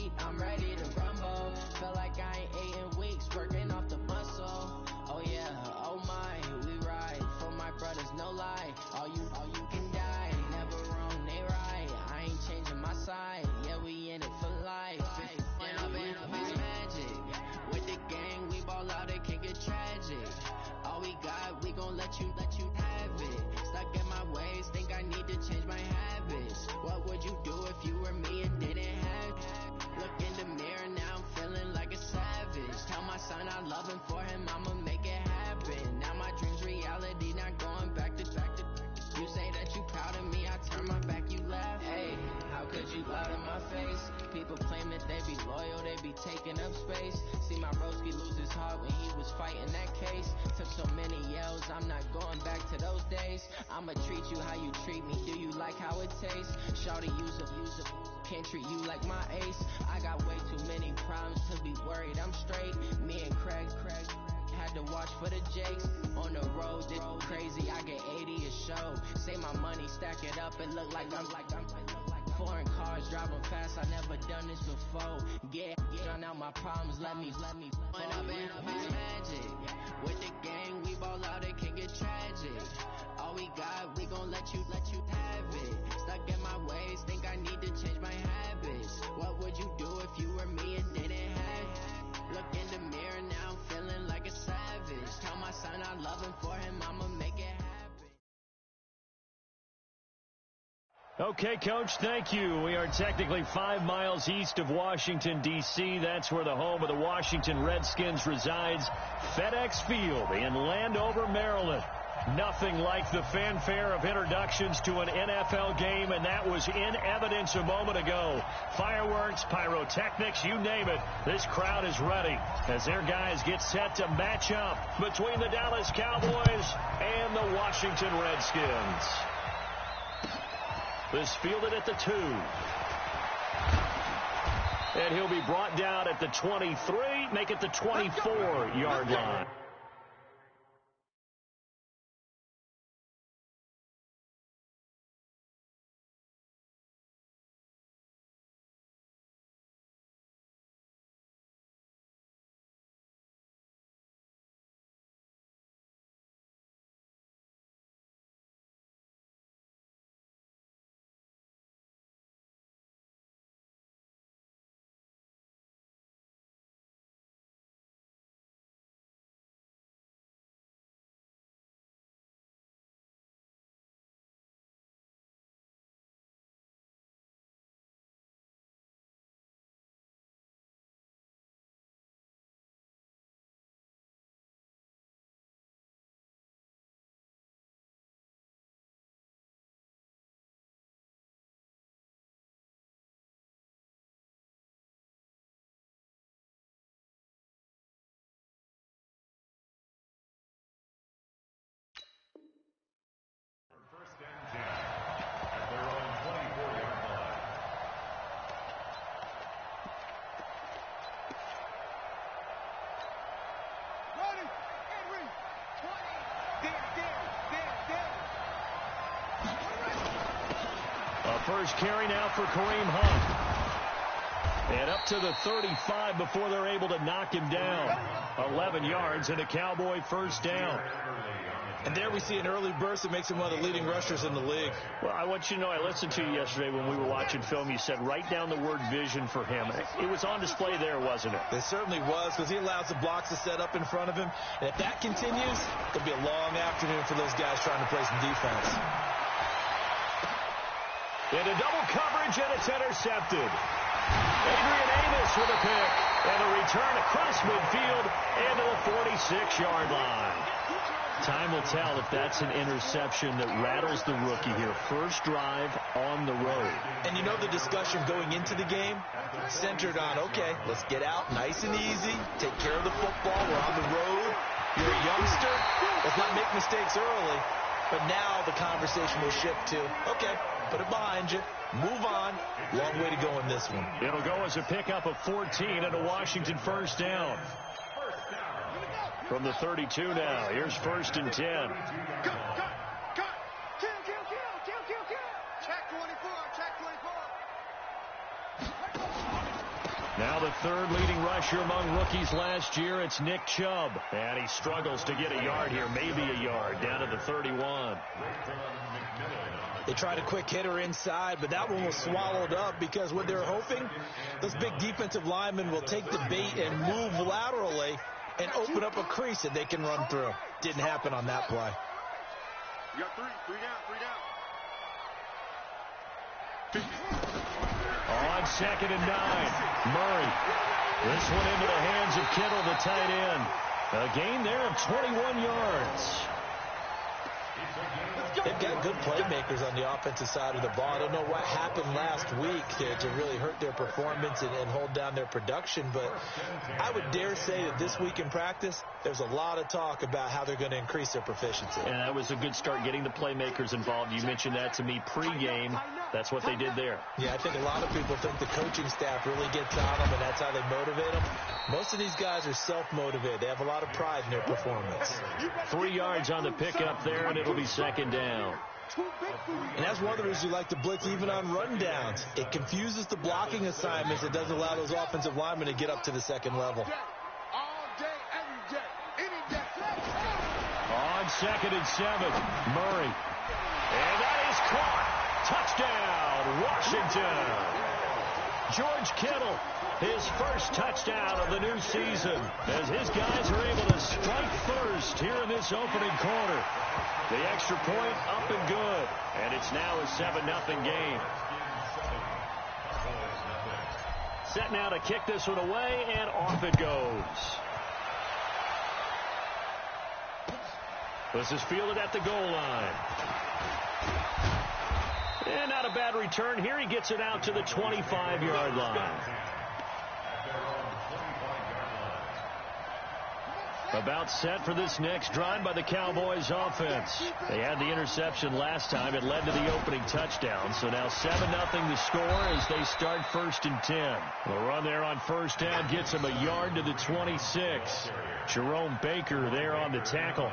feet, I'm ready to rumble. Feel like I ain't ate in weeks, working off the muscle. Oh yeah, oh my, we ride. For my brothers, no lie. All you can die. Never wrong, they right. I ain't changing my side. Yeah, we in it for life. When up it's magic. With the gang, we ball out, it can get tragic. All we got, we gon' let you have it. Stuck in my ways, think I need to change my habits. What would you do if you were me and didn't have it? Look in the mirror, now I'm feeling like a savage. Tell my son I love him, for him I'ma make it happen. Now my dream's reality, not going back to. You say that you proud of me, I turn my back, you laugh. Hey, how could you lie to my face? People claim that they be loyal, they be taking up space. See my broski lose his heart when he was fighting that case. Took so many yells, I'm not going back to those days. I'ma treat you how you treat me, do you like how it tastes? Shawty use a can't treat you like my ace. I got way too many problems to be worried, I'm straight. Me and Craig had to watch for the Jakes. On the road, this crazy, I get 80 a show. Say my money, stack it up, and look like I'm foreign cars, driving fast, I never done this before. Drown out my problems, let me When up it's magic. With the gang, we ball out, it can get tragic. All we got, we gon' let you have it. Stuck in my ways, think I need to change my habits. What would you do if you were me and didn't have it? Look in the mirror, now I'm feeling like a savage. Tell my son I love him, for him I'ma make it happen. Okay, Coach, thank you. We are technically 5 miles east of Washington, D.C. That's where the home of the Washington Redskins resides. FedEx Field in Landover, Maryland. Nothing like the fanfare of introductions to an NFL game, and that was in evidence a moment ago. Fireworks, pyrotechnics, you name it. This crowd is ready as their guys get set to match up between the Dallas Cowboys and the Washington Redskins. This fielded at the 2. And he'll be brought down at the 23, make it the 24-yard line. First carry now for Kareem Hunt. And up to the 35 before they're able to knock him down. 11 yards and a Cowboy first down. And there we see an early burst that makes him one of the leading rushers in the league. Well, I want you to know, I listened to you yesterday when we were watching film. You said write down the word vision for him. It was on display there, wasn't it? It certainly was, because he allows the blocks to set up in front of him. And if that continues, it'll be a long afternoon for those guys trying to play some defense. Into double coverage, and it's intercepted. Adrian Amos with a pick, and a return across midfield into the 46-yard line. Time will tell if that's an interception that rattles the rookie here. First drive on the road. And you know the discussion going into the game centered on, okay, let's get out nice and easy, take care of the football, we're on the road, you're a youngster, let's not make mistakes early. But now the conversation will shift to, okay, put it behind you, move on. Long way to go in this one. It'll go as a pickup of 14 and a Washington first down. From the 32 now, here's 1st and 10. Cut. Kill. Check 24, check 24. Now the third leading rusher among rookies last year, it's Nick Chubb. And he struggles to get a yard here, maybe a yard, down to the 31. They tried a quick hitter inside, but that one was swallowed up because what they're hoping, those big defensive linemen will take the bait and move laterally and open up a crease that they can run through. Didn't happen on that play. You got three down. On 2nd and 9, Murray. This one into the hands of Kittle, the tight end. A gain there of 21 yards. They've got good playmakers on the offensive side of the ball. I don't know what happened last week to really hurt their performance and hold down their production, but I would dare say that this week in practice, there's a lot of talk about how they're going to increase their proficiency. And that was a good start, getting the playmakers involved. You mentioned that to me pregame. That's what they did there. Yeah, I think a lot of people think the coaching staff really gets on them, and that's how they motivate them. Most of these guys are self-motivated. They have a lot of pride in their performance. 3 yards on the pickup there, and it'll be 2nd down. And that's one of the reasons you like to blitz even on run downs. It confuses the blocking assignments. It doesn't allow those offensive linemen to get up to the second level. All day, every day, any day. On 2nd and 7, Murray. And that is caught. Touchdown, Washington. George Kittle, his first touchdown of the new season, as his guys are able to strike first here in this opening quarter. The extra point up and good, and it's now a 7-0 game. Set now to kick this one away, and off it goes. This is fielded at the goal line. And not a bad return here. He gets it out to the 25-yard line. About set for this next drive by the Cowboys offense. They had the interception last time. It led to the opening touchdown. So now 7-0 the score as they start 1st and 10. The run there on 1st down gets him a yard to the 26. Jerome Baker there on the tackle.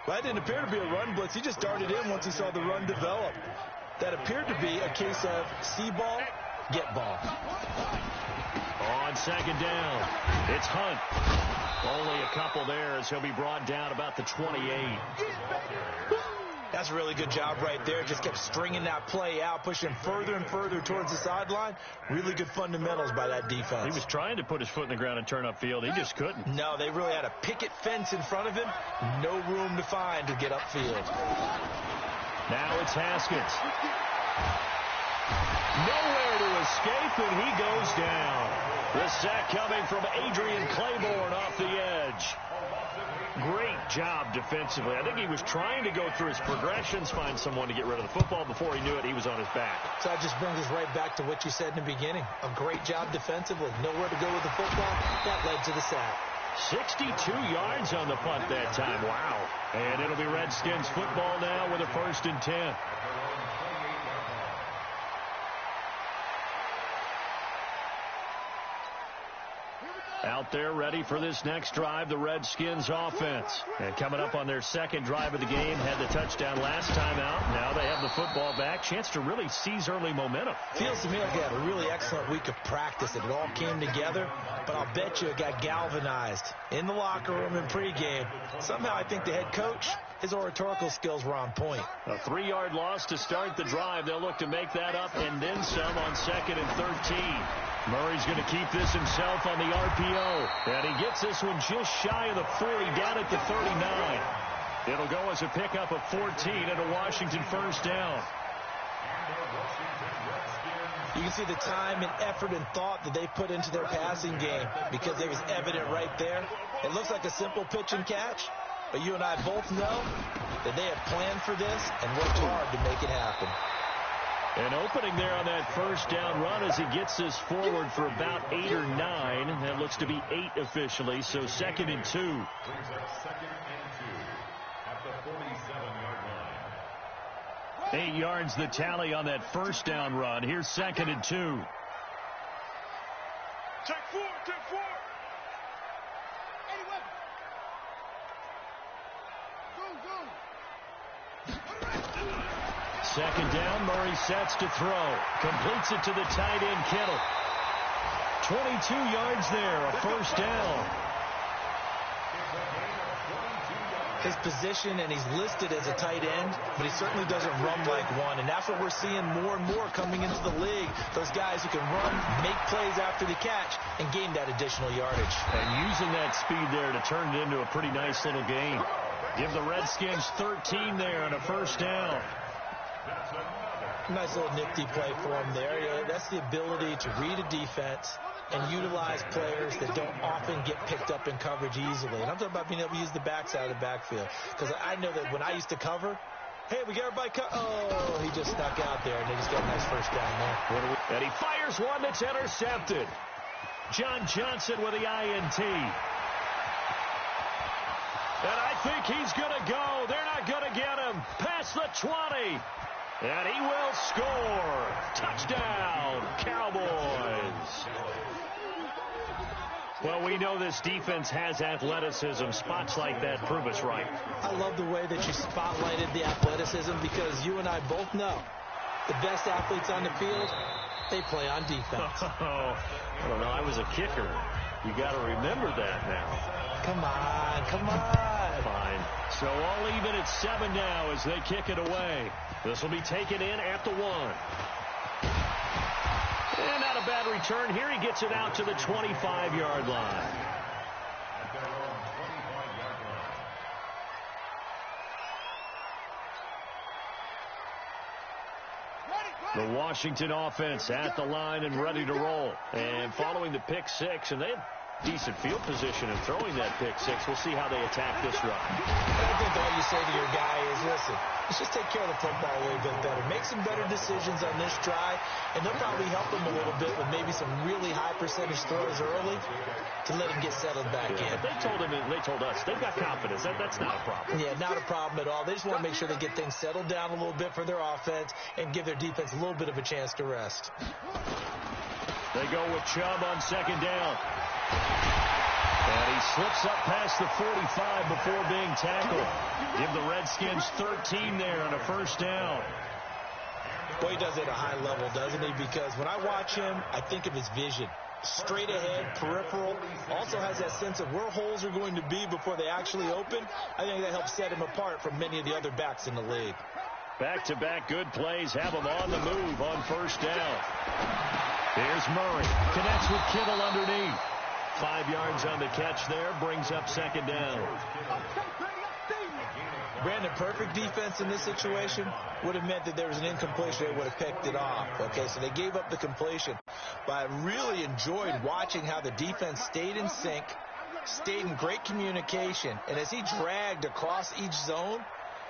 Well, that didn't appear to be a run blitz. He just darted in once he saw the run develop. That appeared to be a case of see ball, get ball. On 2nd down, it's Hunt. Only a couple there as he'll be brought down about the 28. That's a really good job right there. Just kept stringing that play out, pushing further and further towards the sideline. Really good fundamentals by that defense. He was trying to put his foot in the ground and turn upfield. He just couldn't. No, they really had a picket fence in front of him. No room to find to get upfield. Now it's Haskins. Nowhere to escape, and he goes down. The sack coming from Adrian Claiborne off the edge. Great job defensively. I think he was trying to go through his progressions, find someone to get rid of the football. Before he knew it, he was on his back. So that just brings us right back to what you said in the beginning. A great job defensively. Nowhere to go with the football. That led to the sack. 62 yards on the punt that time. Wow. And it'll be Redskins football now with a 1st and 10. Out there ready for this next drive, the Redskins offense. And coming up on their 2nd drive of the game, had the touchdown last time out. Now they have the football back. Chance to really seize early momentum. Feels to me like they had a really excellent week of practice. It all came together, but I'll bet you it got galvanized in the locker room in pregame. Somehow I think the head coach, his oratorical skills were on point. A 3-yard loss to start the drive. They'll look to make that up and then some on 2nd and 13. Murray's going to keep this himself on the RPO. And he gets this one just shy of the 40, down at the 39. It'll go as a pickup of 14 and a Washington 1st down. You can see the time and effort and thought that they put into their passing game because it was evident right there. It looks like a simple pitch and catch, but you and I both know that they have planned for this and worked hard to make it happen. An opening there on that 1st down run as he gets this forward for about 8 or 9. That looks to be 8 officially, so 2nd and 2. 8 yards the tally on that 1st down run. Here's 2nd and 2. Take 4, take 4. Second down, Murray sets to throw. Completes it to the tight end, Kittle. 22 yards there, a first down. His position, and he's listed as a tight end, but he certainly doesn't run like one, and that's what we're seeing more and more coming into the league. Those guys who can run, make plays after the catch, and gain that additional yardage. And using that speed there to turn it into a pretty nice little game. Give the Redskins 13 there and a first down. Nice little nifty play for him there. Yeah, that's the ability to read a defense and utilize players that don't often get picked up in coverage easily. And I'm talking about being able to use the backside of the backfield. Because I know that when I used to cover, hey, we got everybody oh, he just snuck out there, and they just got a nice first down there. And he fires one that's intercepted. John Johnson with the INT. And I think he's going to go. They're not going to get him. Past the 20. And he will score. Touchdown, Cowboys. Well, we know this defense has athleticism. Spots like that prove us right. I love the way that you spotlighted the athleticism, because you and I both know the best athletes on the field, they play on defense. I don't know. I was a kicker. You got to remember that now. Come on, come on. Fine. So all even at 7 now as they kick it away. This will be taken in at the 1. And not a bad return here. He gets it out to the 25-yard line. The Washington offense at the line and ready to roll. And following the pick 6, and they had decent field position in throwing that pick 6. We'll see how they attack this run. I think all you say to your guy is, listen, let's just take care of the football a little bit better. Make some better decisions on this drive, and they'll probably help him a little bit with maybe some really high percentage throws early to let him get settled back in. But they told him, and they told us, they've got confidence. That's not a problem. Yeah, not a problem at all. They just want to make sure they get things settled down a little bit for their offense and give their defense a little bit of a chance to rest. They go with Chubb on second down. And he slips up past the 45 before being tackled. Give the Redskins 13 there on a first down. Boy, he does it at a high level, doesn't he? Because when I watch him, I think of his vision. Straight ahead, peripheral. Also has that sense of where holes are going to be before they actually open. I think that helps set him apart from many of the other backs in the league. Back-to-back good plays have him on the move on first down. Here's Murray. Connects with Kittle underneath. 5 yards on the catch there. Brings up second down. Brandon, perfect defense in this situation would have meant that there was an incompletion. They would have picked it off. Okay, so they gave up the completion. But I really enjoyed watching how the defense stayed in sync, stayed in great communication. And as he dragged across each zone,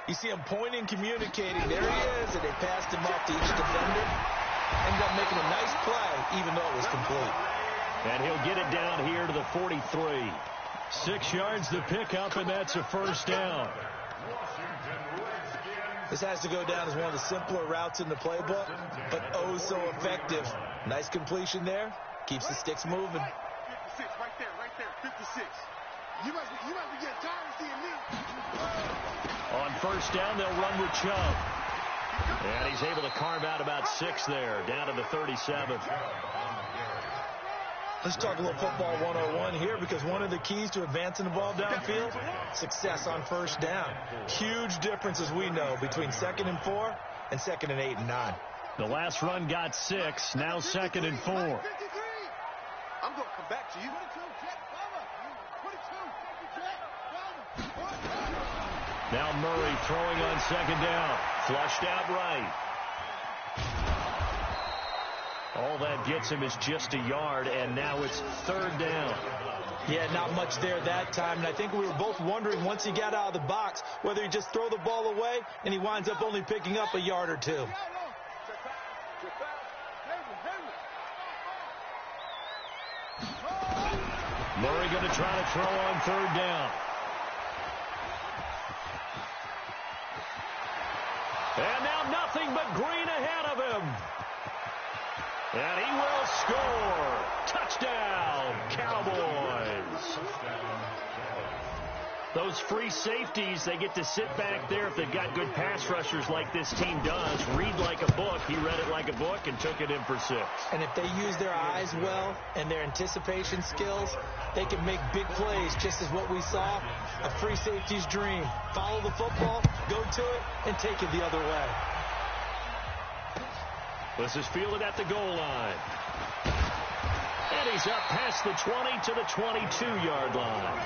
you see him pointing, communicating. There he is, and they passed him off to each defender. Ended up making a nice play, even though it was complete. And he'll get it down here to the 43. 6 yards to pick up, and that's a first down. This has to go down as one of the simpler routes in the playbook, but oh so effective. Nice completion there. Keeps the sticks moving. 56, right there, 56. You must be getting tired of seeing me. On first down, they'll run with Chubb. And he's able to carve out about 6 there, down to the 37. Let's talk a little football 101 here, because one of the keys to advancing the ball downfield, success on first down. Huge difference, as we know, between 2nd and 4 and 2nd and 8 and 9. The last run got 6, now 2nd and 4. I'm going to come back to you. Now Murray throwing on second down. Flushed out right. All that gets him is just a yard, and now it's 3rd down. Yeah, not much there that time, and I think we were both wondering once he got out of the box whether he'd just throw the ball away, and he winds up only picking up a yard or 2. Murray going to try to throw on 3rd down. And now nothing but green ahead of him. And he will score. Touchdown, Cowboys. Those free safeties, they get to sit back there if they've got good pass rushers like this team does. Read like a book. He read it like a book and took it in for 6. And if they use their eyes well and their anticipation skills, they can make big plays, just as what we saw. A free safety's dream. Follow the football, go to it, and take it the other way. This is fielded at the goal line. And he's up past the 20 to the 22-yard line.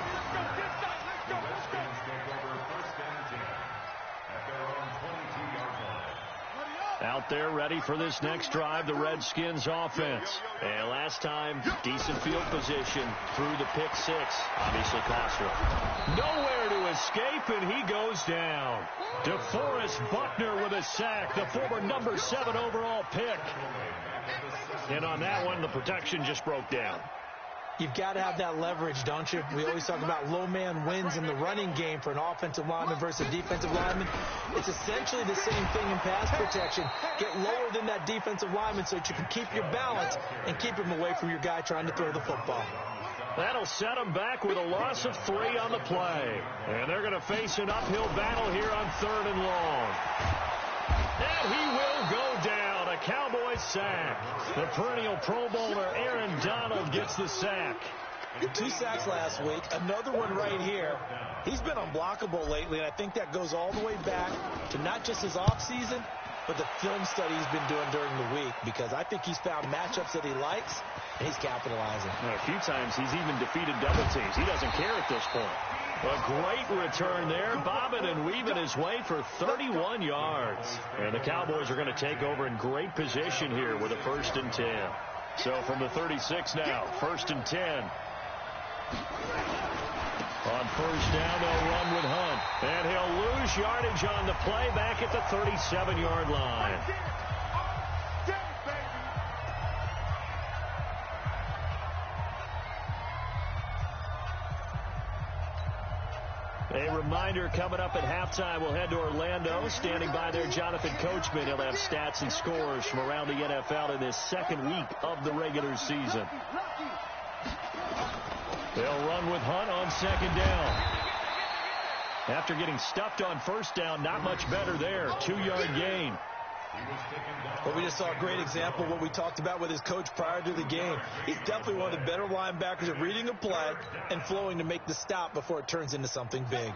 Out there ready for this next drive, the Redskins offense. And last time, decent field position through the pick 6. Obviously cost him. Nowhere to escape, and he goes down. DeForest Buckner with a sack, the former number 7 overall pick. And on that one, the protection just broke down. You've got to have that leverage, don't you? We always talk about low man wins in the running game for an offensive lineman versus a defensive lineman. It's essentially the same thing in pass protection. Get lower than that defensive lineman so that you can keep your balance and keep him away from your guy trying to throw the football. That'll set them back with a loss of 3 on the play. And they're going to face an uphill battle here on 3rd and long. And he will go down. A Cowboys sack. The perennial Pro Bowler Aaron Donald gets the sack. 2 sacks last week. Another one right here. He's been unblockable lately, and I think that goes all the way back to not just his offseason, but the film study he's been doing during the week, because I think he's found matchups that he likes, and he's capitalizing. A few times he's even defeated double teams. He doesn't care at this point. A great return there, bobbing and weaving his way for 31 yards. And the Cowboys are going to take over in great position here with a 1st and 10. So from the 36 now, 1st and 10. On 1st down, they'll run with Hunt. And he'll lose yardage on the play back at the 37-yard line. A reminder, coming up at halftime, we'll head to Orlando. Standing by there, Jonathan Coachman. He'll have stats and scores from around the NFL in this 2nd week of the regular season. They'll run with Hunt on 2nd down. After getting stuffed on 1st down, not much better there. 2-yard gain. Well, we just saw a great example of what we talked about with his coach prior to the game. He's definitely one of the better linebackers at reading a play and flowing to make the stop before it turns into something big.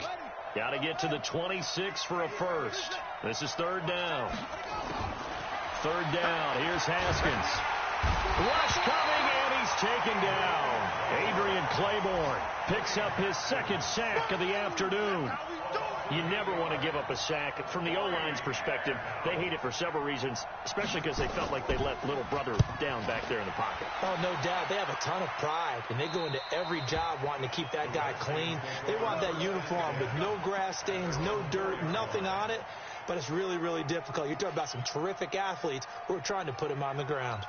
Got to get to the 26 for a 1st. This is 3rd down. 3rd down. Here's Haskins. Rush coming, and he's taken down. Adrian Claiborne picks up his 2nd sack of the afternoon. You never want to give up a sack. From the O-line's perspective, they hate it for several reasons, especially because they felt like they let little brother down back there in the pocket. Oh, no doubt. They have a ton of pride, and they go into every job wanting to keep that guy clean. They want that uniform with no grass stains, no dirt, nothing on it. But it's really, really difficult. You're talking about some terrific athletes who are trying to put him on the ground.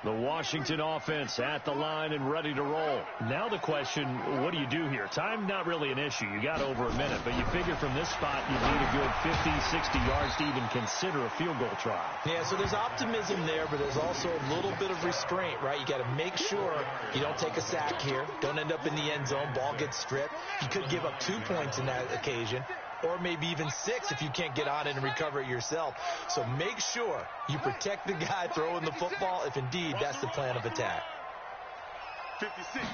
The Washington offense at the line and ready to roll. Now the question, what do you do here? Time, not really an issue. You got over a minute, but you figure from this spot you need a good 50, 60 yards to even consider a field goal try. Yeah, so there's optimism there, but there's also a little bit of restraint, right? You got to make sure you don't take a sack here. Don't end up in the end zone. Ball gets stripped. You could give up 2 points in that occasion, or maybe even 6 if you can't get on it and recover it yourself. So make sure you protect the guy throwing the football if indeed that's the plan of attack. 56.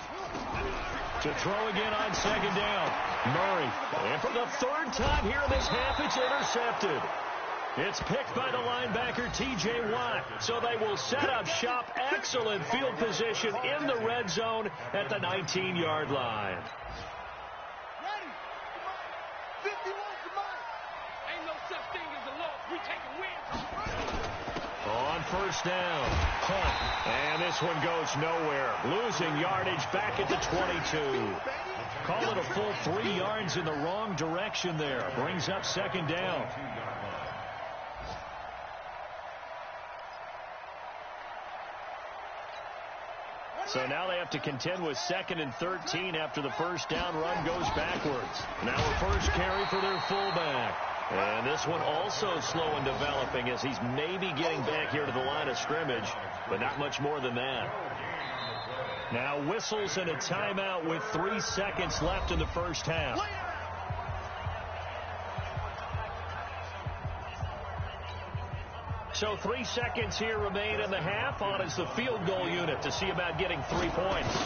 To throw again on 2nd down. Murray. And for the 3rd time here in this half, it's intercepted. It's picked by the linebacker, T.J. Watt. So they will set up shop. Excellent field position in the red zone at the 19-yard line. On 1st down, Hunt, and this one goes nowhere. Losing yardage back at the 22. Call it a full 3 yards in the wrong direction there. Brings up 2nd down. So now they have to contend with 2nd and 13 after the 1st down run goes backwards. Now a 1st carry for their fullback. And this one also slow in developing as he's maybe getting back here to the line of scrimmage, but not much more than that. Now whistles and a timeout with 3 seconds left in the first half. So 3 seconds here remain in the half. On is the field goal unit to see about getting 3 points.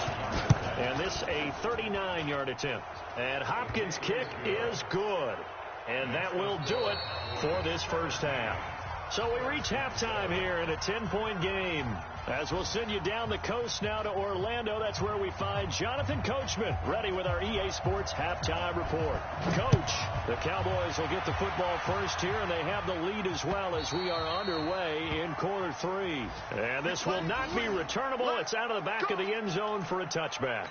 And this a 39-yard attempt. And Hopkins' kick is good. And that will do it for this first half. So we reach halftime here in a 10-point game. As we'll send you down the coast now to Orlando, that's where we find Jonathan Coachman ready with our EA Sports halftime report. Coach, the Cowboys will get the football first here, and they have the lead as well as we are underway in quarter 3. And this will not be returnable. It's out of the back of the end zone for a touchback.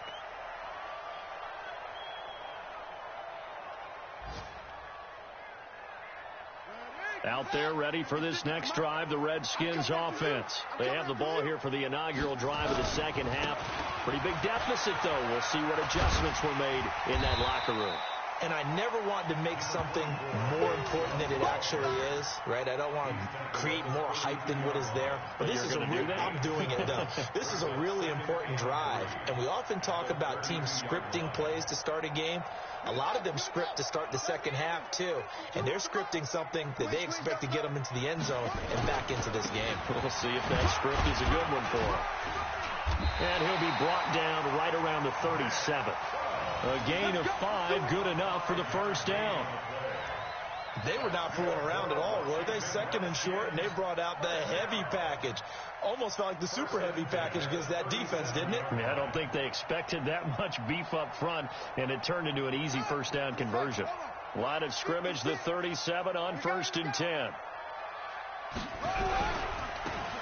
Out there ready for this next drive, the Redskins offense. They have the ball here for the inaugural drive of the second half. Pretty big deficit, though. We'll see what adjustments were made in that locker room. And I never want to make something more important than it actually is, right? I don't want to create more hype than what is there. But this is I'm doing it, though. This is a really important drive. And we often talk about teams scripting plays to start a game. A lot of them script to start the second half, too. And they're scripting something that they expect to get them into the end zone and back into this game. We'll see if that script is a good one for him. And he'll be brought down right around the 37. A gain of 5, good enough for the first down. They were not fooling around at all, were they? Second and short, and they brought out the heavy package. Almost felt like the super heavy package against that defense, didn't it? Yeah, I don't think they expected that much beef up front, and it turned into an easy first down conversion. Line of scrimmage, the 37 on 1st and 10.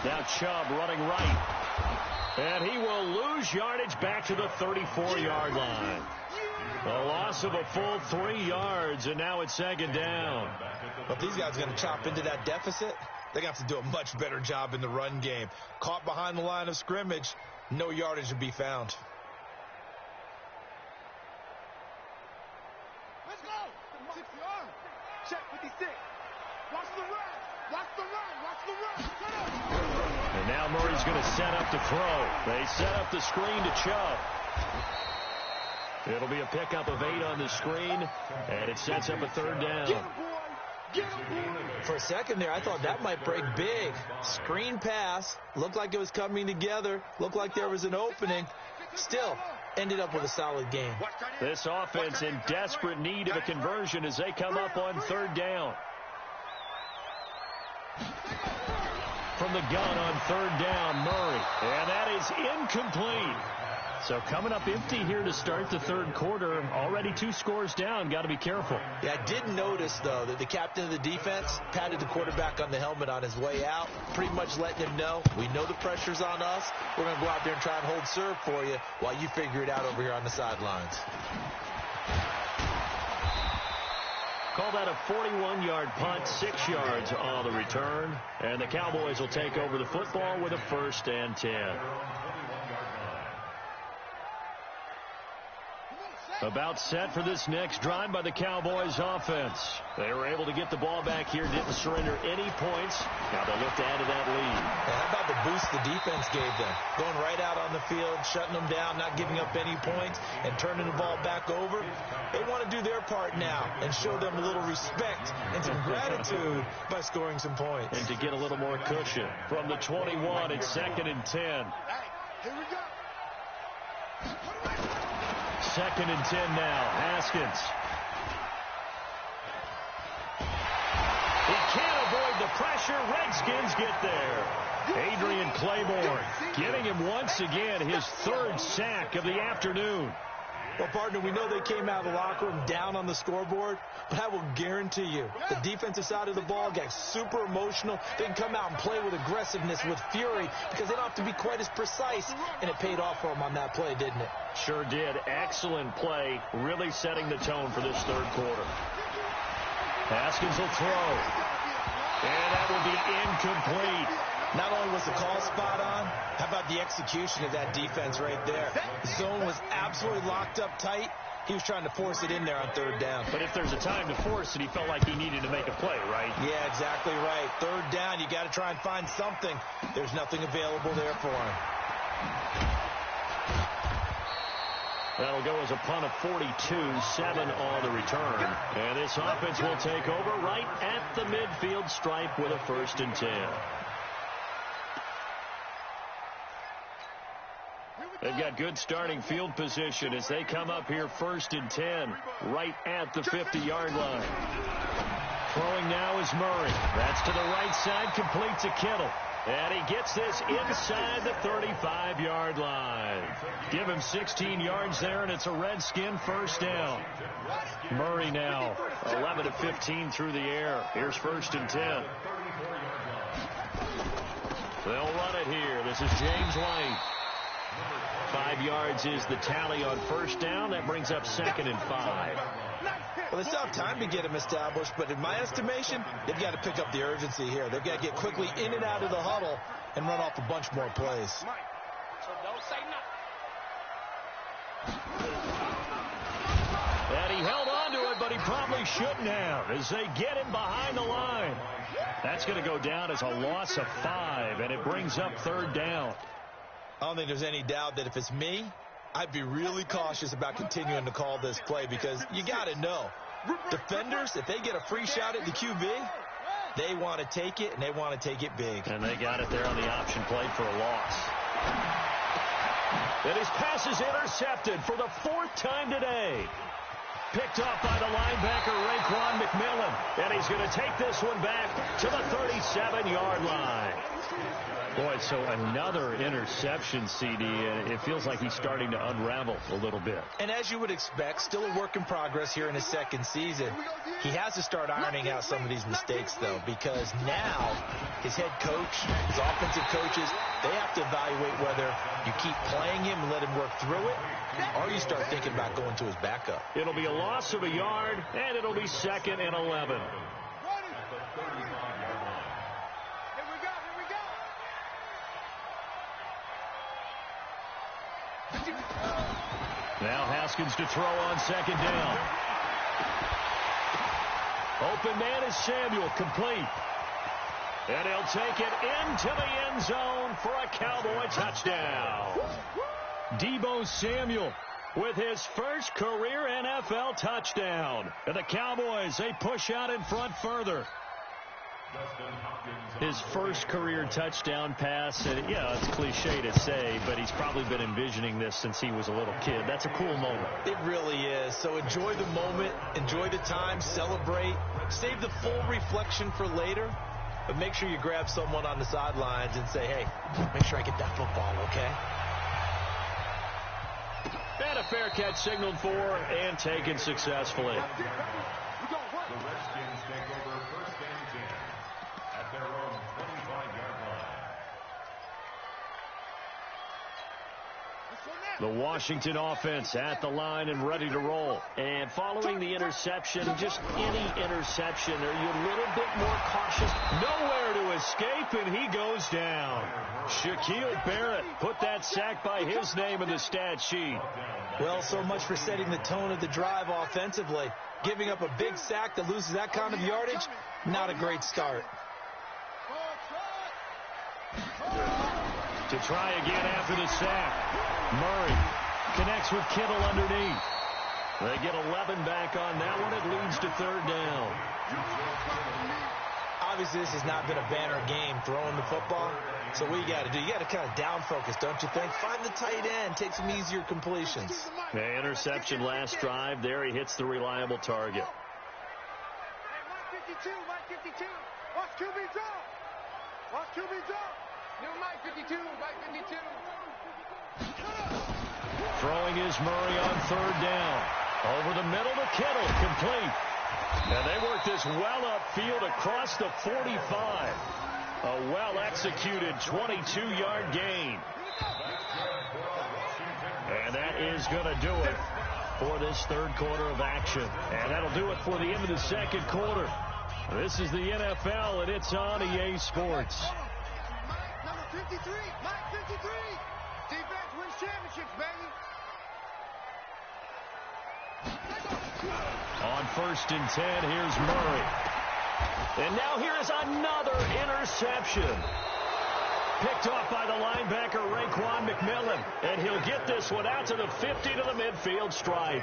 Now Chubb running right. And he will lose yardage back to the 34-yard line. A loss of a full 3 yards, and now it's second down. But these guys are going to chop into that deficit. They're going to have to do a much better job in the run game. Caught behind the line of scrimmage, no yardage to be found. Let's go. 6 yards. Check 56. Watch the run. Watch the run. Watch the run. And now Murray's going to set up to throw. They set up the screen to Chubb. It'll be a pickup of 8 on the screen, and it sets up a third down. Get him, boy. Get him, boy. For a second there, I thought that might break big. Screen pass. Looked like it was coming together. Looked like there was an opening. Still, ended up with a solid game. This offense in desperate need of a conversion as they come up on third down. From the gun on third down, Murray. And that is incomplete. So coming up empty here to start the third quarter. Already 2 scores down. Got to be careful. Yeah, I did notice, though, that the captain of the defense patted the quarterback on the helmet on his way out, pretty much letting him know, we know the pressure's on us. We're going to go out there and try and hold serve for you while you figure it out over here on the sidelines. Call that a 41-yard punt, 6 yards on the return. And the Cowboys will take over the football with a 1st and 10. About set for this next drive by the Cowboys offense. They were able to get the ball back here, didn't surrender any points. Now they look to add to that lead. And how about the boost the defense gave them? Going right out on the field, shutting them down, not giving up any points, and turning the ball back over. They want to do their part now and show them a little respect and some gratitude by scoring some points. And to get a little more cushion. From the 21, it's 2nd and 10. Hey, here we go. 2nd and 10 now. Haskins. He can't avoid the pressure. Redskins get there. Adrian Claiborne getting him once again his 3rd sack of the afternoon. Well, partner, we know they came out of the locker room down on the scoreboard, but I will guarantee you the defensive side of the ball got super emotional. They can come out and play with aggressiveness, with fury, because they don't have to be quite as precise, and it paid off for them on that play, didn't it? Sure did. Excellent play, really setting the tone for this third quarter. Haskins will throw, and that will be incomplete. Not only was the call spot on, how about the execution of that defense right there? The zone was absolutely locked up tight. He was trying to force it in there on third down. But if there's a time to force it, he felt like he needed to make a play, right? Yeah, exactly right. Third down, you got to try and find something. There's nothing available there for him. That'll go as a punt of 42, 7 on the return. And this offense will take over right at the midfield stripe with a 1st and 10. They've got good starting field position as they come up here 1st and 10 right at the 50-yard line. Throwing now is Murray. That's to the right side, complete to Kittle. And he gets this inside the 35-yard line. Give him 16 yards there, and it's a Redskin 1st down. Murray now 11 of 15 through the air. Here's 1st and 10. They'll run it here. This is James White. 5 yards is the tally on 1st down. That brings up 2nd and 5. Well, they still have time to get him established, but in my estimation, they've got to pick up the urgency here. They've got to get quickly in and out of the huddle and run off a bunch more plays. So don't say nothing. And he held on to it, but he probably shouldn't have as they get him behind the line. That's going to go down as a loss of 5, and it brings up 3rd down. I don't think there's any doubt that if it's me, I'd be really cautious about continuing to call this play because you got to know, defenders, if they get a free shot at the QB, they want to take it, and they want to take it big. And they got it there on the option play for a loss. And his pass is intercepted for the 4th time today. Picked off by the linebacker, Raekwon McMillan. And he's going to take this one back to the 37-yard line. Boy, so another interception, CD, and it feels like he's starting to unravel a little bit. And as you would expect, still a work in progress here in his 2nd season. He has to start ironing out some of these mistakes, though, because now his head coach, his offensive coaches, they have to evaluate whether you keep playing him and let him work through it, or you start thinking about going to his backup. It'll be a loss of a yard, and it'll be 2nd and 11. Now Haskins to throw on 2nd down. Open man is Samuel, complete. And he'll take it into the end zone for a Cowboy touchdown. Deebo Samuel with his 1st career NFL touchdown. And the Cowboys, they push out in front further. His 1st career touchdown pass, and yeah, it's cliche to say, but he's probably been envisioning this since he was a little kid. That's a cool moment. It really is. So enjoy the moment, enjoy the time, celebrate, save the full reflection for later, but make sure you grab someone on the sidelines and say, hey, make sure I get that football, okay? And a fair catch signaled for and taken successfully. The Redskins take over 1st and 10 at their own 25-yard line. The Washington offense at the line and ready to roll. And following the interception, just any interception, are you a little bit more cautious? Nowhere to escape, and he goes down. Shaquille Barrett put that sack by his name in the stat sheet. Well, so much for setting the tone of the drive offensively. Giving up a big sack that loses that kind of yardage, not a great start. To try again after the sack. Murray connects with Kittle underneath. They get 11 back on that one. It leads to 3rd down. Obviously, this has not been a banner game throwing the football. So what you got to do, you got to kind of down focus, don't you think? Find the tight end, take some easier completions. The interception last drive. There he hits the reliable target. Mike 52, Mike 52. Watch QB draw. Watch QB draw. New Mike 52, Mike 52. Throwing is Murray on 3rd down. Over the middle to Kittle, complete. And they work this well upfield across the 45. A well-executed 22-yard gain. And that is going to do it for this 3rd quarter of action. And that'll do it for the end of the 2nd quarter. This is the NFL, and it's on EA Sports. Mike, number 53, Mike 53. Defense wins championships, baby. On 1st and 10, here's Murray. And now here is another interception. picked off by the linebacker, Raekwon McMillan. And he'll get this one out to the 50 to the midfield stripe.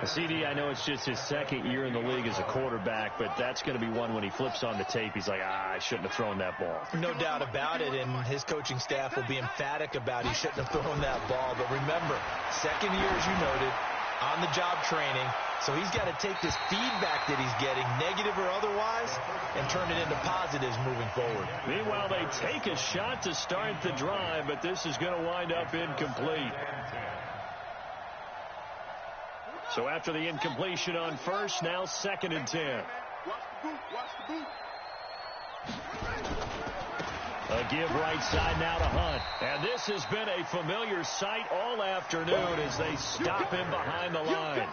CD, I know it's just his second year in the league as a quarterback, but that's going to be one when he flips on the tape. He's like, I shouldn't have thrown that ball. No doubt about it, and his coaching staff will be emphatic about he shouldn't have thrown that ball. But remember, second year, as you noted, on-the-job training. So he's got to take this feedback that he's getting, negative or otherwise, and turn it into positives moving forward. Meanwhile, they take a shot to start the drive, but this is going to wind up incomplete. So after the incompletion on first, now 2nd and 10. A give right side now to Hunt. And this has been a familiar sight all afternoon as they stop him behind the line.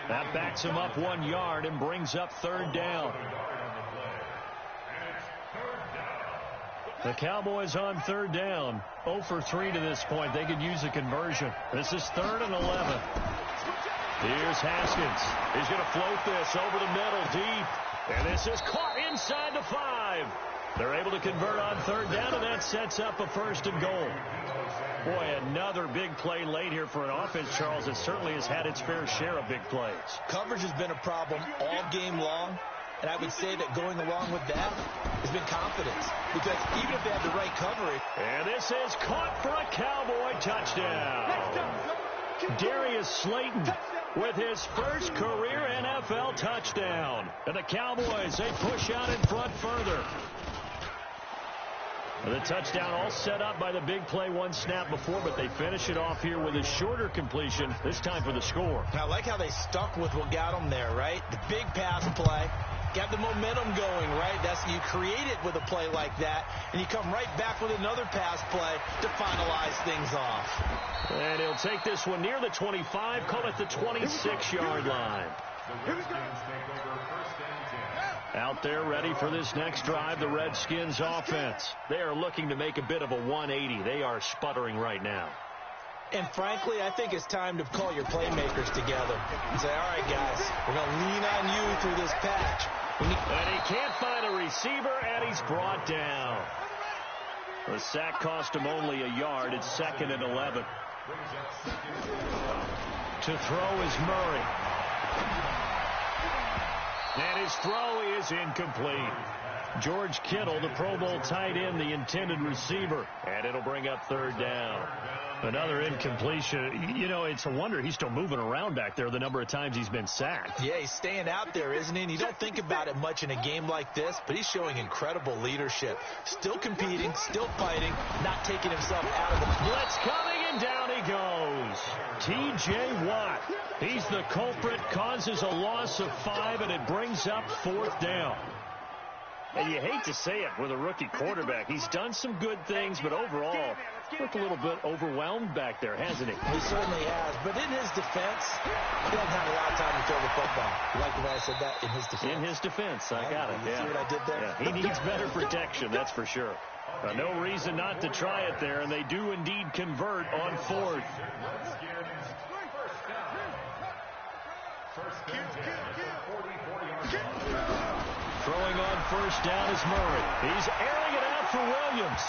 That backs him up 1 yard and brings up 3rd down. The Cowboys on 3rd down. 0 for 3 to this point. They could use a conversion. This is 3rd and 11. Here's Haskins. He's going to float this over the middle deep. And this is caught inside the 5. They're able to convert on 3rd down, and that sets up a 1st and goal. Boy, another big play late here for an offense, Charles, that certainly has had its fair share of big plays. Coverage has been a problem all game long, and I would say that going along with that has been confidence. Because even if they have the right coverage. And this is caught for a Cowboy touchdown. Darius Slayton with his first career NFL touchdown. And the Cowboys, they push out in front further. The touchdown all set up by the big play 1 snap before, but they finish it off here with a shorter completion, this time for the score. I like how they stuck with what got them there, right? The big pass play. Got the momentum going, right? That's you create it with a play like that, and you come right back with another pass play to finalize things off. And he'll take this one near the 25, call it the 26-yard line. Out there ready for this next drive, the Redskins offense. They are looking to make a bit of a 180. They are sputtering right now. And frankly, I think it's time to call your playmakers together and say, all right, guys, we're going to lean on you through this patch. And he can't find a receiver, and he's brought down. The sack cost him only a yard. It's 2nd and 11. To throw is Murray. And his throw is incomplete. George Kittle, the Pro Bowl tight end, the intended receiver. And it'll bring up 3rd down. Another incompletion. You know, it's a wonder he's still moving around back there the number of times he's been sacked. Yeah, he's staying out there, isn't he? And you don't think about it much in a game like this, but he's showing incredible leadership. Still competing, still fighting, not taking himself out of the blitz coming, and down he goes. T.J. Watt. He's the culprit, causes a loss of 5, and it brings up 4th down. And you hate to say it with a rookie quarterback. He's done some good things, but overall, looked a little bit overwhelmed back there, hasn't he? He certainly has. But in his defense, he doesn't have a lot of time to throw the football. You like the way I said that? In his defense. In his defense. I got it. You see what I did there? Yeah, he needs better protection, that's for sure. No reason not to try it there, and they do indeed convert on 4th. Throwing on 1st down is Murray. He's airing it out for Williams.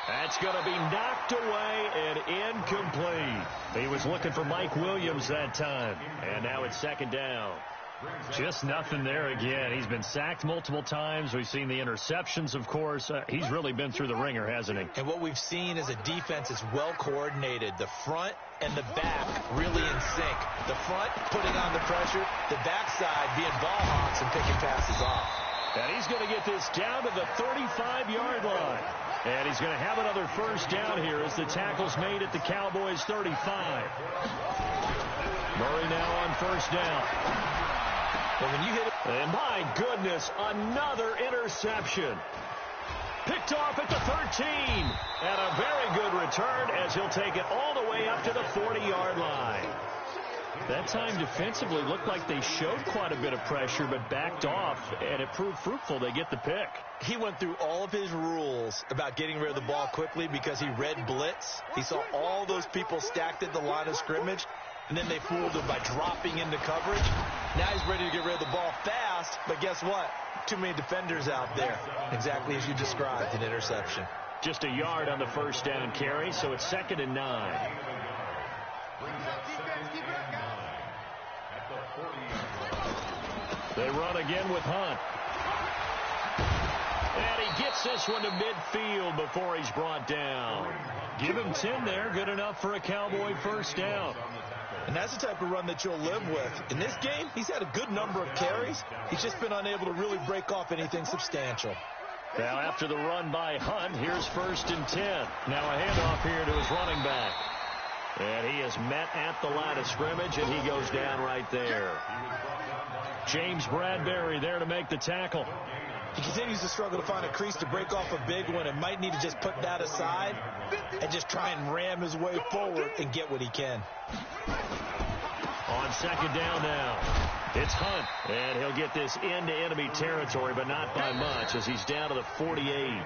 That's going to be knocked away and incomplete. He was looking for Mike Williams that time. And now it's 2nd down. Just nothing there again. He's been sacked multiple times. We've seen the interceptions, of course. He's really been through the ringer, hasn't he? And what we've seen is a defense that's well coordinated. The front and the back really in sync. The front putting on the pressure. The backside being ball hawks and picking passes off. And he's going to get this down to the 35-yard line. And he's going to have another 1st down here as the tackle's made at the Cowboys' 35. Murray now on 1st down. Well, when you hit it, and my goodness, another interception. Picked off at the 13. And a very good return as he'll take it all the way up to the 40-yard line. That time defensively looked like they showed quite a bit of pressure but backed off, and it proved fruitful. They get the pick. He went through all of his rules about getting rid of the ball quickly because he read blitz. He saw all those people stacked at the line of scrimmage, and then they fooled him by dropping into coverage. Now he's ready to get rid of the ball fast, but guess what? Too many defenders out there. Exactly as you described, an interception. Just a yard on the first down carry, so it's 2nd and 9. They run again with Hunt. And he gets this one to midfield before he's brought down. Give him 10 there. Good enough for a Cowboy first down. And that's the type of run that you'll live with. In this game, he's had a good number of carries. He's just been unable to really break off anything substantial. Now after the run by Hunt, here's 1st and 10. Now a handoff here to his running back. And he is met at the line of scrimmage, and he goes down right there. James Bradbury there to make the tackle. He continues to struggle to find a crease to break off a big one and might need to just put that aside and just try and ram his way forward and get what he can. On 2nd down now, it's Hunt, and he'll get this into enemy territory, but not by much as he's down to the 48.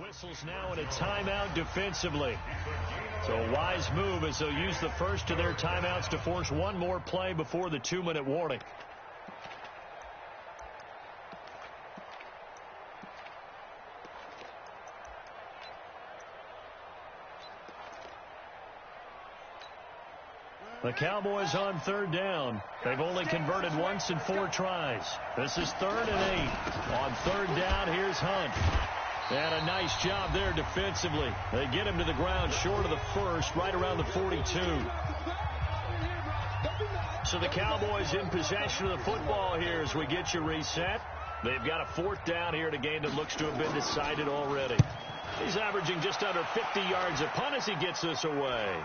Whistles now in a timeout defensively. So a wise move as they'll use the first of their timeouts to force one more play before the 2-minute warning. The Cowboys on 3rd down. They've only converted once in 4 tries. This is 3rd and 8. On 3rd down, here's Hunt. And a nice job there defensively. They get him to the ground short of the first, right around the 42. So the Cowboys in possession of the football here as we get you reset. They've got a 4th down here at a game that looks to have been decided already. He's averaging just under 50 yards a punt as he gets this away.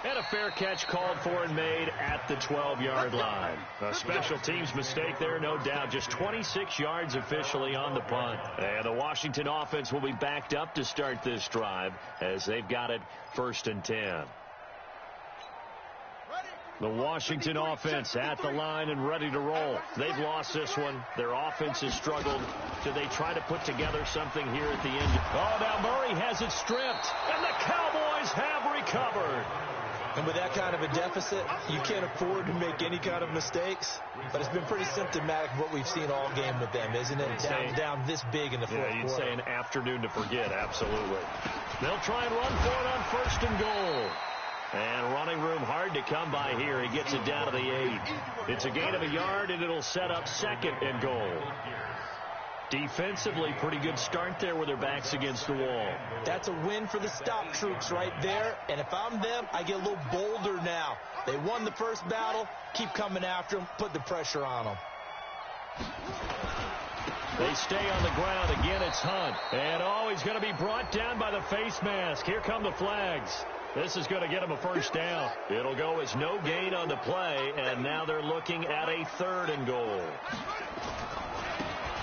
And a fair catch called for and made at the 12-yard line. A special teams mistake there, no doubt. Just 26 yards officially on the punt. And the Washington offense will be backed up to start this drive as they've got it 1st and 10. The Washington offense at the line and ready to roll. They've lost this one. Their offense has struggled. Do they try to put together something here at the end? Oh, now Murray has it stripped. And the Cowboys have recovered. And with that kind of a deficit, you can't afford to make any kind of mistakes. But it's been pretty symptomatic of what we've seen all game with them, isn't it? Down this big in the fourth quarter. You'd say an afternoon to forget, absolutely. They'll try and run for it on 1st and goal. And running room hard to come by here. He gets it down to the 8. It's a gain of a yard, and it'll set up 2nd and goal. Defensively, pretty good start there with their backs against the wall. That's a win for the stop troops right there. And if I'm them, I get a little bolder now. They won the first battle. Keep coming after them. Put the pressure on them. They stay on the ground. Again, it's Hunt. And, he's going to be brought down by the face mask. Here come the flags. This is going to get him a first down. It'll go as no gain on the play, and now they're looking at a 3rd and goal.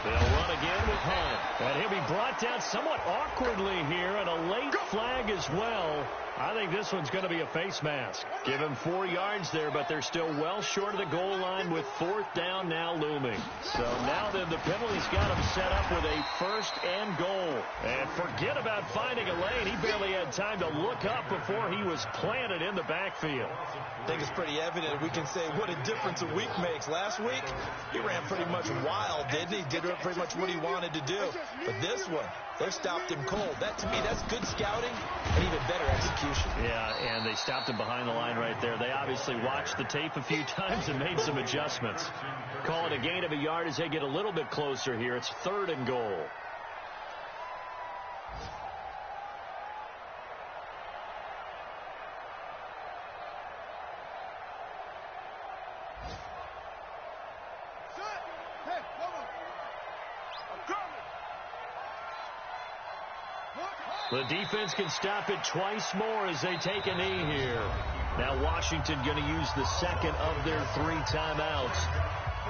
They'll run again with Hunt. And he'll be brought down somewhat awkwardly here, and a late flag as well. I think this one's going to be a face mask. Give him 4 yards there, but they're still well short of the goal line with 4th down now looming. So now then the penalty's got him set up with a 1st and goal. And forget about finding a lane. He barely had time to look up before he was planted in the backfield. I think it's pretty evident. We can say what a difference a week makes. Last week, he ran pretty much wild, didn't he? Did pretty much what he wanted to do. But this one, they've stopped him cold. That, to me, that's good scouting and even better execution. Yeah, and they stopped him behind the line right there. They obviously watched the tape a few times and made some adjustments. Call it a gain of a yard as they get a little bit closer here. It's 3rd and goal. The defense can stop it twice more as they take a knee here. Now Washington going to use the 2nd of their 3 timeouts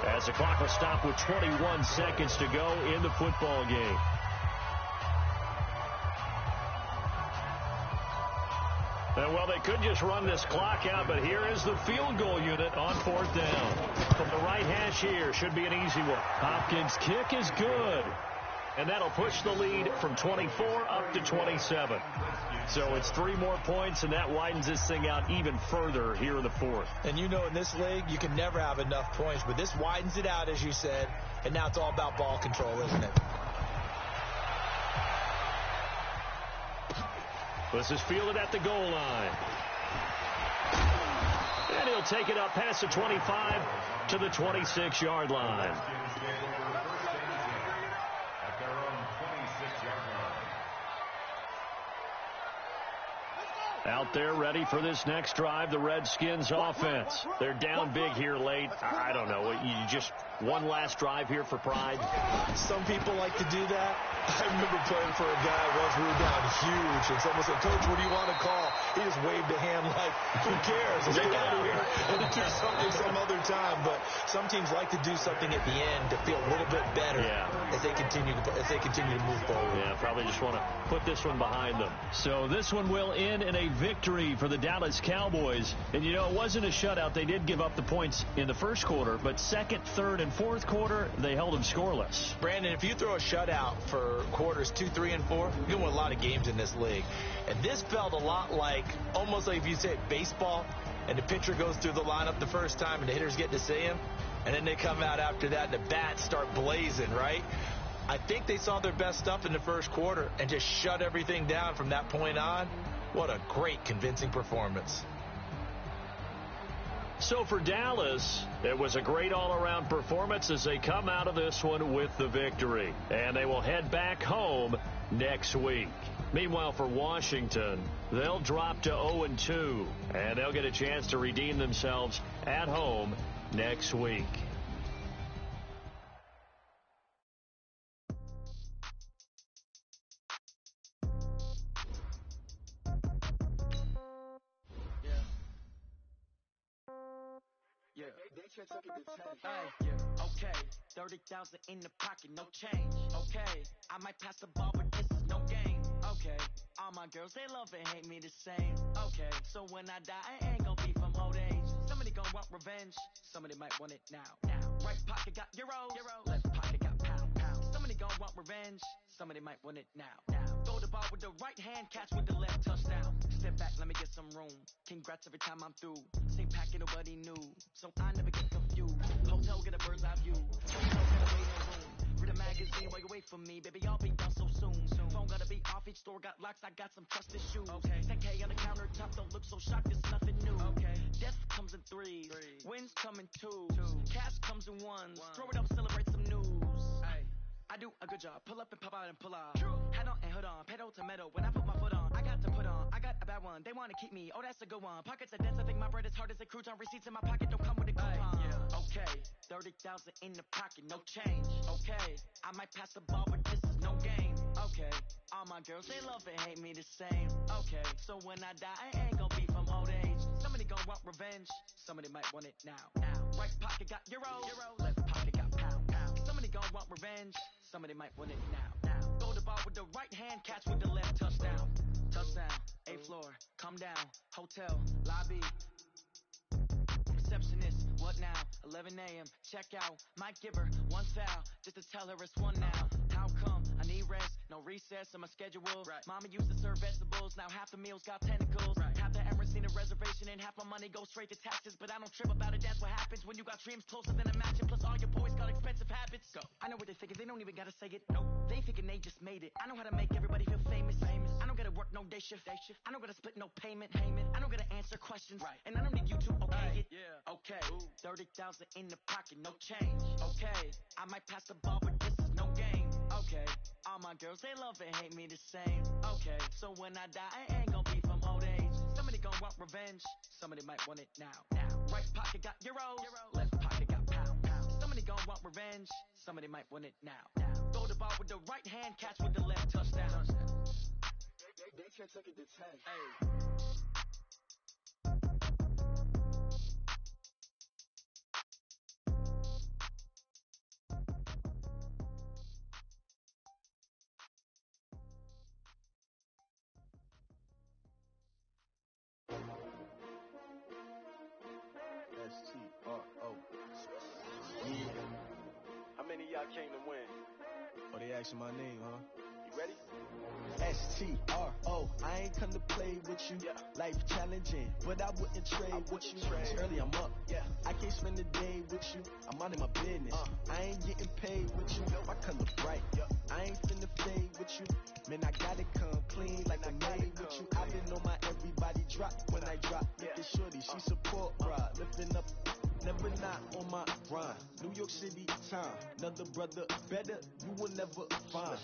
as the clock will stop with 21 seconds to go in the football game. Well, they could just run this clock out, but here is the field goal unit on 4th down. From the right hash here, should be an easy one. Hopkins' kick is good. And that'll push the lead from 24 up to 27. So it's 3 more points, and that widens this thing out even further here in the 4th. And you know in this league, you can never have enough points, but this widens it out, as you said, and now it's all about ball control, isn't it? This is fielded at the goal line. And he'll take it up past the 25 to the 26-yard line. Out there ready for this next drive, the Redskins offense. They're down big here late. I don't know. You just one last drive here for pride? Some people like to do that. I remember playing for a guy once. We were down huge, and someone said, "Coach, what do you want to call?" He just waved a hand like, "Who cares? Let's get out of here and do something some other time." But some teams like to do something at the end to feel a little bit better as they continue to move forward. Yeah, probably just want to put this one behind them. So this one will end in a victory for the Dallas Cowboys. And, you know, it wasn't a shutout. They did give up the points in the first quarter, but second, third, and fourth quarter, they held them scoreless. Brandon, if you throw a shutout for quarters 2, 3, and 4, you're going to win a lot of games in this league. And this felt a lot like, almost like if you say baseball, and the pitcher goes through the lineup the first time, and the hitters get to see him, and then they come out after that, and the bats start blazing, right? I think they saw their best stuff in the first quarter and just shut everything down from that point on. What a great, convincing performance. So for Dallas, it was a great all-around performance as they come out of this one with the victory. And they will head back home next week. Meanwhile, for Washington, they'll drop to 0-2, and they'll get a chance to redeem themselves at home next week. Okay, 30,000 in the pocket, no change. Okay, I might pass the ball, but this is no game. Okay, all my girls, they love and hate me the same. Okay, so when I die, I ain't gonna be from old age. Somebody gonna want revenge, somebody might want it now. Right pocket got euros, left pocket got pound. Somebody gonna want revenge, somebody might want it now. Throw the ball with the right hand, catch with the left, touchdown. Step back, let me get some room. Congrats every time I'm through. Same packet, nobody knew, so I never get confused. Hotel, get a bird's eye view. Hotel, get a waiting room. Read a magazine while you wait for me, baby, I'll be down so soon. Phone gotta be off, each store got locks, I got some trusted shoes. 10K on the countertop, don't look so shocked, it's nothing new. Death comes in threes, wins come in twos, cash comes in ones. Throw it up, celebrate some news. I do a good job, pull up and pop out and pull out. Head on and hood on, pedal to metal. When I put my foot on, I got to put on. I got a bad one, they want to keep me. Oh, that's a good one. Pockets are dense, I think my bread is hard as a crouton. Receipts in my pocket don't come with a coupon. Okay, 30,000 in the pocket, no change. Okay, I might pass the ball, but this is no game. Okay, all my girls, they love and hate me the same. Okay, so when I die, I ain't gonna be from old age. Somebody gonna want revenge, somebody might want it now. Right pocket got euros, left pocket got pound. Somebody gonna want revenge, somebody might want it now. Throw the ball with the right hand, catch with the left, touchdown. Touchdown, 8th floor, come down, hotel, lobby. Receptionist, what now? 11 a.m., check out. Might give her one foul, just to tell her it's one now. How come? I need rest, no recess in my schedule. Mama used to serve vegetables, now half the meals got tentacles. Half the Emirates need a reservation and half my money goes straight to taxes. But I don't trip about it, that's what happens when you got dreams closer than a match. And plus all your boys got expensive habits. Go. I know what they thinking, they don't even gotta say it. Nope. They thinking they just made it. I know how to make everybody feel famous. I don't gotta work no day shift. I don't gotta split no payment. I don't gotta answer questions. And I don't need you to okay it. Okay, 30,000 in the pocket, no change. Okay, I might pass the ball, but this is no game. Okay, all my girls, they love and hate me the same. Okay, so when I die, I ain't gonna be from old age. Somebody gonna want revenge, somebody might want it now. Right pocket got euros, left pocket got pound. Somebody gonna want revenge, somebody might want it now. Throw the ball with the right hand, catch with the left, touchdown. They can't take it to 10. I came to win. Oh, they asking my name, huh? You ready? STRO, I ain't come to play with you. Yeah. Life challenging, but I wouldn't trade with you. It's early, I'm up. Yeah. I can't spend the day with you. I'm out of my business. I ain't getting paid with you. My color bright. I ain't finna fade with you. Man, I gotta come clean like I made with you. I've been on my everybody drop when I drop. Look at shorty, she support ride. Lifting up, never not on my grind. New York City time, another brother better, you will never find.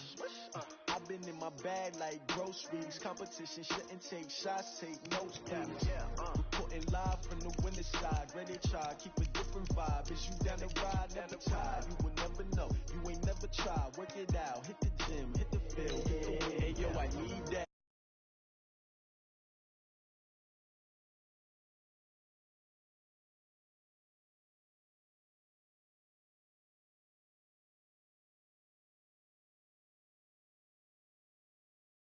I've been in my bag like groceries. Competition shouldn't take shots, take notes, please. Reporting live from the winter side. Ready to try, keep a different vibe. Is you down the ride, never tired. You will never know, you ain't never tried. Work it out, hit the gym, hit the field. Hey, yo, I need